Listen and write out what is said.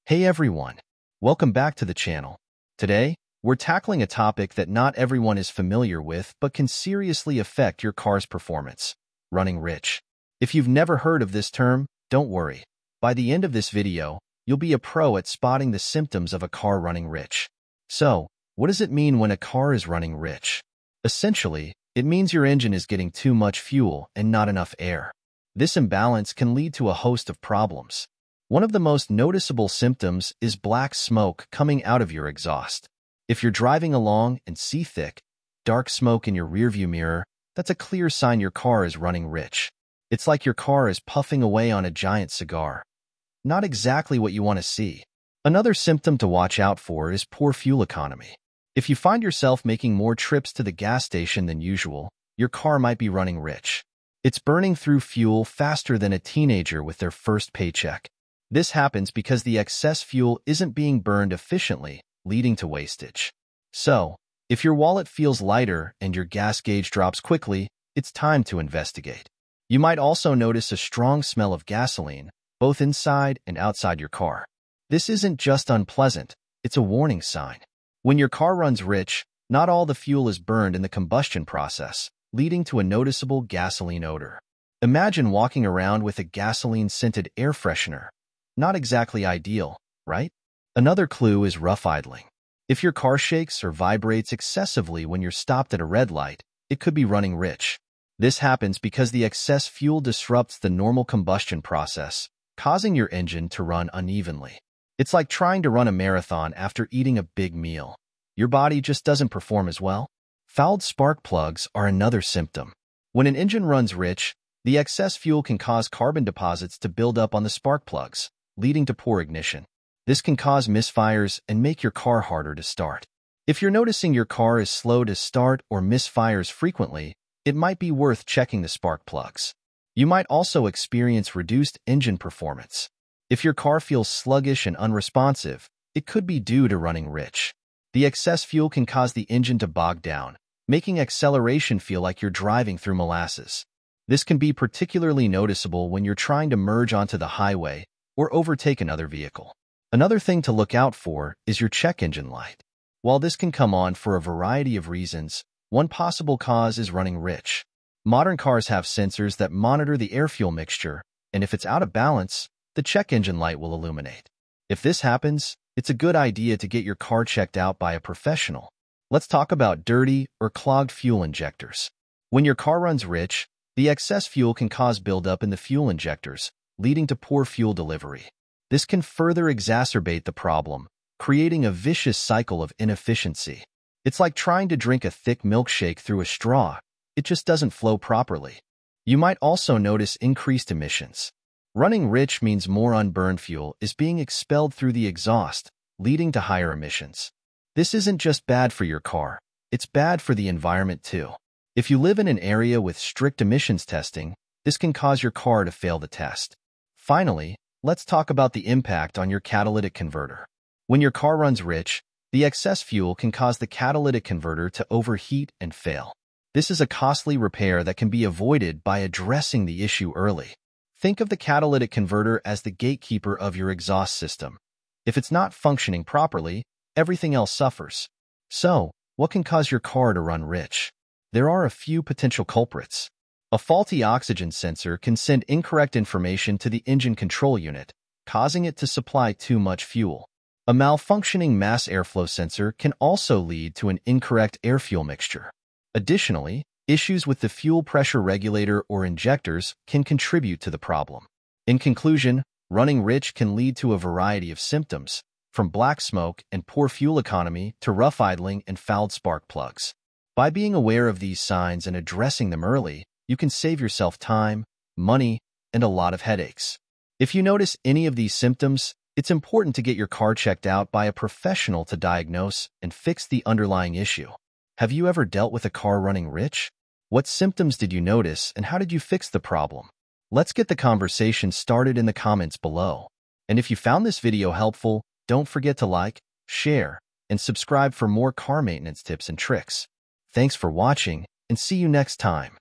Hey everyone, welcome back to the channel. Today, we're tackling a topic that not everyone is familiar with but can seriously affect your car's performance: running rich. If you've never heard of this term, don't worry. By the end of this video, you'll be a pro at spotting the symptoms of a car running rich. So, what does it mean when a car is running rich? Essentially, it means your engine is getting too much fuel and not enough air. This imbalance can lead to a host of problems. One of the most noticeable symptoms is black smoke coming out of your exhaust. If you're driving along and see thick, dark smoke in your rearview mirror, that's a clear sign your car is running rich. It's like your car is puffing away on a giant cigar. Not exactly what you want to see. Another symptom to watch out for is poor fuel economy. If you find yourself making more trips to the gas station than usual, your car might be running rich. It's burning through fuel faster than a teenager with their first paycheck. This happens because the excess fuel isn't being burned efficiently, leading to wastage. So, if your wallet feels lighter and your gas gauge drops quickly, it's time to investigate. You might also notice a strong smell of gasoline, both inside and outside your car. This isn't just unpleasant, it's a warning sign. When your car runs rich, not all the fuel is burned in the combustion process, leading to a noticeable gasoline odor. Imagine walking around with a gasoline-scented air freshener. Not exactly ideal, right? Another clue is rough idling. If your car shakes or vibrates excessively when you're stopped at a red light, it could be running rich. This happens because the excess fuel disrupts the normal combustion process, causing your engine to run unevenly. It's like trying to run a marathon after eating a big meal. Your body just doesn't perform as well. Fouled spark plugs are another symptom. When an engine runs rich, the excess fuel can cause carbon deposits to build up on the spark plugs, leading to poor ignition. This can cause misfires and make your car harder to start. If you're noticing your car is slow to start or misfires frequently, it might be worth checking the spark plugs. You might also experience reduced engine performance. If your car feels sluggish and unresponsive, it could be due to running rich. The excess fuel can cause the engine to bog down, making acceleration feel like you're driving through molasses. This can be particularly noticeable when you're trying to merge onto the highway or overtake another vehicle. Another thing to look out for is your check engine light. While this can come on for a variety of reasons, one possible cause is running rich. Modern cars have sensors that monitor the air-fuel mixture, and if it's out of balance, the check engine light will illuminate. If this happens, it's a good idea to get your car checked out by a professional. Let's talk about dirty or clogged fuel injectors. When your car runs rich, the excess fuel can cause buildup in the fuel injectors, leading to poor fuel delivery. This can further exacerbate the problem, creating a vicious cycle of inefficiency. It's like trying to drink a thick milkshake through a straw. It just doesn't flow properly. You might also notice increased emissions. Running rich means more unburned fuel is being expelled through the exhaust, leading to higher emissions. This isn't just bad for your car, it's bad for the environment too. If you live in an area with strict emissions testing, this can cause your car to fail the test. Finally, let's talk about the impact on your catalytic converter. When your car runs rich, the excess fuel can cause the catalytic converter to overheat and fail. This is a costly repair that can be avoided by addressing the issue early. Think of the catalytic converter as the gatekeeper of your exhaust system. If it's not functioning properly, everything else suffers. So, what can cause your car to run rich? There are a few potential culprits. A faulty oxygen sensor can send incorrect information to the engine control unit, causing it to supply too much fuel. A malfunctioning mass airflow sensor can also lead to an incorrect air-fuel mixture. Additionally, issues with the fuel pressure regulator or injectors can contribute to the problem. In conclusion, running rich can lead to a variety of symptoms, from black smoke and poor fuel economy to rough idling and fouled spark plugs. By being aware of these signs and addressing them early, you can save yourself time, money, and a lot of headaches. If you notice any of these symptoms, it's important to get your car checked out by a professional to diagnose and fix the underlying issue. Have you ever dealt with a car running rich? What symptoms did you notice and how did you fix the problem? Let's get the conversation started in the comments below. And if you found this video helpful, don't forget to like, share, and subscribe for more car maintenance tips and tricks. Thanks for watching, and see you next time.